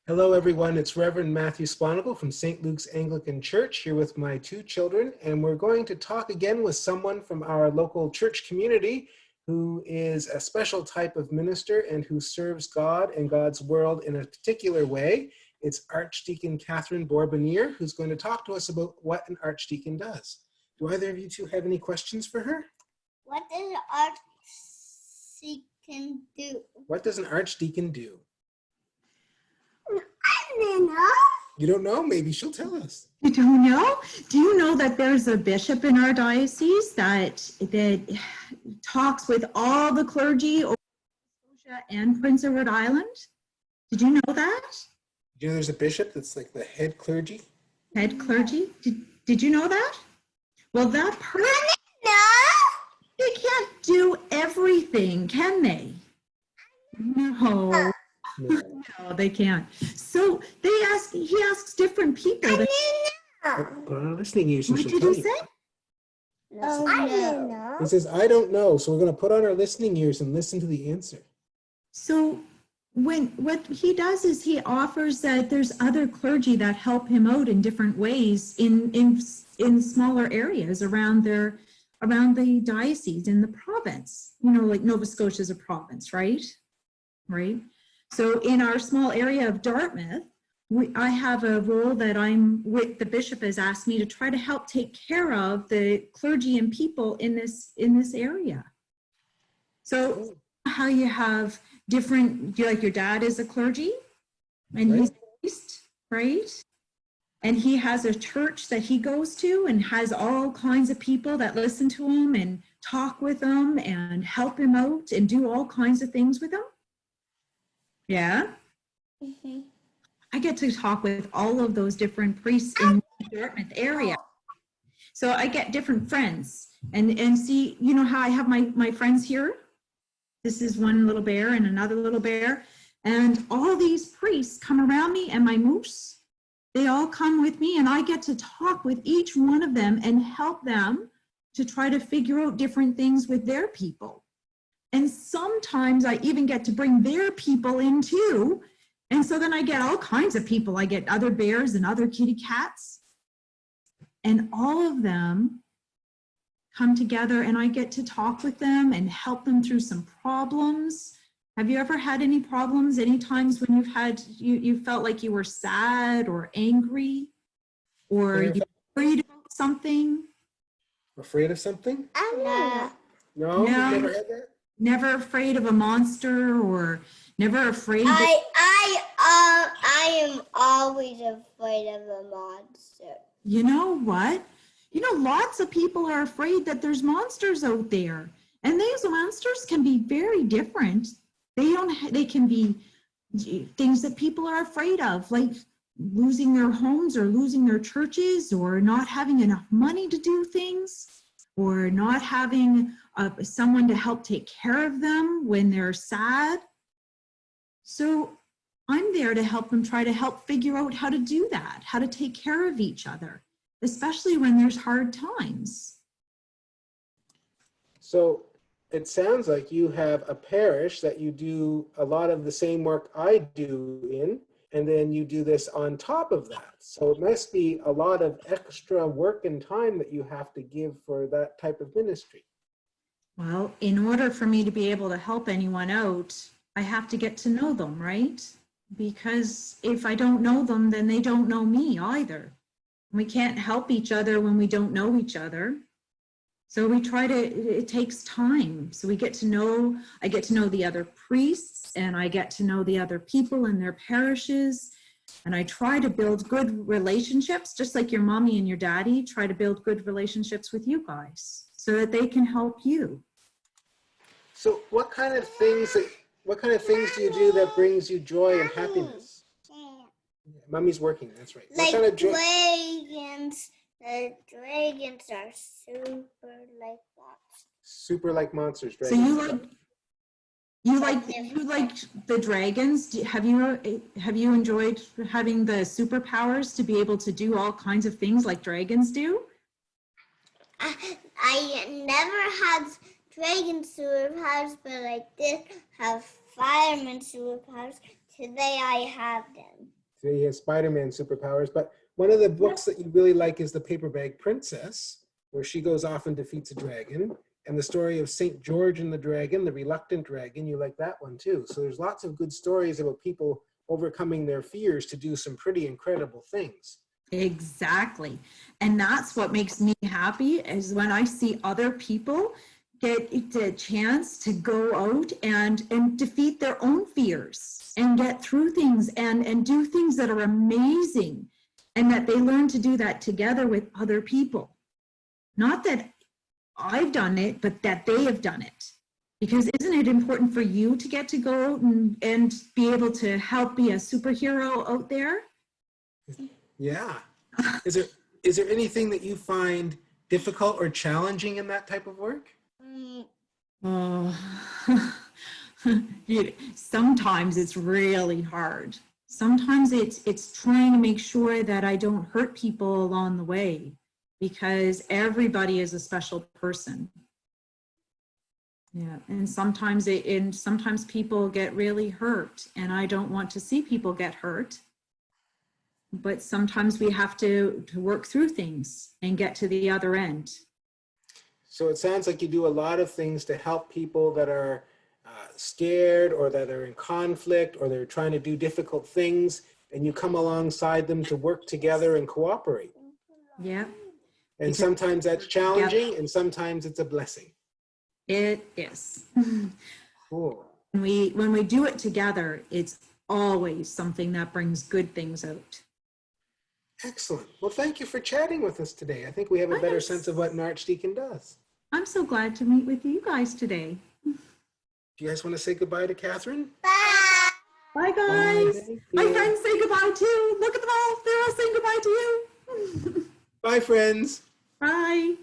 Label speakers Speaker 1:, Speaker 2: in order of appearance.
Speaker 1: Hello, everyone. It's Reverend Matthew Sponicle from St. Luke's Anglican Church here with my two children, and we're going to talk again with someone from our local church community who is a special type of minister and who serves God and God's world in a particular way. It's Archdeacon Katherine Bourbonniere, who's going to talk to us about what an archdeacon does. Do either of you two have any questions for her?
Speaker 2: What does an archdeacon do?
Speaker 1: What does an archdeacon do?
Speaker 2: I don't know.
Speaker 1: You don't know? Maybe she'll tell us.
Speaker 3: You don't know? Do you know that there's a bishop in our diocese that talks with all the clergy over Nova Scotia and Prince Edward Island? Did you know that?
Speaker 1: You know there's a bishop that's like the head clergy?
Speaker 3: Head clergy? Did you know that? Well, that person, they can't do everything, can they? No. No, they can't. So he asks different people.
Speaker 1: Put on our listening ears.
Speaker 3: What did he say?
Speaker 2: I don't know.
Speaker 1: He says, I don't know. So we're going to put on our listening ears and listen to the answer.
Speaker 3: So what he does is he offers that there's other clergy that help him out in different ways in smaller areas around the diocese in the province. You know, like Nova Scotia is a province, right? Right. So in our small area of Dartmouth, I have a role that the bishop has asked me to try to help take care of the clergy and people in this area. So how you have different, like your dad is a clergy and he's a priest, right? And he has a church that he goes to and has all kinds of people that listen to him and talk with him and help him out and do all kinds of things with him. Yeah. Mm-hmm. I get to talk with all of those different priests in the Dartmouth area. So I get different friends and see, you know how I have my friends here? This is one little bear and another little bear. And all these priests come around me and my moose, they all come with me and I get to talk with each one of them and help them to try to figure out different things with their people. And sometimes I even get to bring their people in too. And so then I get all kinds of people. I get other bears and other kitty cats. And all of them come together and I get to talk with them and help them through some problems. Have you ever had any problems, any times when you felt like you were sad or angry or you were afraid about something?
Speaker 1: Afraid of something?
Speaker 2: No.
Speaker 1: No? You've never had that?
Speaker 3: Never afraid of a monster or never afraid of...
Speaker 2: I am always afraid of a monster.
Speaker 3: You know what? You know, lots of people are afraid that there's monsters out there. And these monsters can be very different. They can be things that people are afraid of, like losing their homes or losing their churches or not having enough money to do things or not having someone to help take care of them when they're sad. So I'm there to help them try to help figure out how to do that, how to take care of each other, especially when there's hard times.
Speaker 1: So it sounds like you have a parish that you do a lot of the same work I do in, and then you do this on top of that. So it must be a lot of extra work and time that you have to give for that type of ministry.
Speaker 3: Well, in order for me to be able to help anyone out, I have to get to know them, right? Because if I don't know them, then they don't know me either. We can't help each other when we don't know each other. So it takes time. So I get to know the other priests and I get to know the other people in their parishes. And I try to build good relationships, just like your mommy and your daddy try to build good relationships with you guys so that they can help you.
Speaker 1: So what kind of things do you do that brings you joy and happiness? Mommy's working, that's right.
Speaker 2: Like
Speaker 1: what kind of joy?
Speaker 2: dragons. The dragons are super like monsters.
Speaker 1: Super like monsters,
Speaker 3: So
Speaker 1: dragons.
Speaker 3: you like the dragons? Have you enjoyed having the superpowers to be able to do all kinds of things like dragons do?
Speaker 2: I never had dragon superpowers, but I did have fireman superpowers. Today I have them.
Speaker 1: So he has Spider-Man superpowers. But one of the books that you really like is The Paper Bag Princess, where she goes off and defeats a dragon. And the story of St. George and the Dragon, the Reluctant Dragon, you like that one too. So there's lots of good stories about people overcoming their fears to do some pretty incredible things.
Speaker 3: Exactly. And that's what makes me happy, is when I see other people get the chance to go out and defeat their own fears and get through things and do things that are amazing, and that they learn to do that together with other people. Not that I've done it, but that they have done it. Because isn't it important for you to get to go out and be able to help be a superhero out there?
Speaker 1: Yeah. Is there anything that you find difficult or challenging in that type of work?
Speaker 3: Oh, sometimes it's really hard. Sometimes it's trying to make sure that I don't hurt people along the way, because everybody is a special person. Yeah, and sometimes people get really hurt, and I don't want to see people get hurt. But sometimes we have to work through things and get to the other end.
Speaker 1: So it sounds like you do a lot of things to help people that are scared, or that are in conflict, or they're trying to do difficult things, and you come alongside them to work together and cooperate.
Speaker 3: Yeah.
Speaker 1: And sometimes that's challenging, and sometimes it's a blessing.
Speaker 3: It is.
Speaker 1: Cool.
Speaker 3: When we do it together, it's always something that brings good things out.
Speaker 1: Excellent. Well, thank you for chatting with us today. I think we have a better sense of what an archdeacon does.
Speaker 3: I'm so glad to meet with you guys today.
Speaker 1: Do you guys want to say goodbye to Katherine?
Speaker 2: Bye.
Speaker 3: Bye, guys.
Speaker 1: Bye.
Speaker 3: My friends say goodbye too. Look at them all. They're all saying goodbye to you.
Speaker 1: Bye, friends.
Speaker 3: Bye.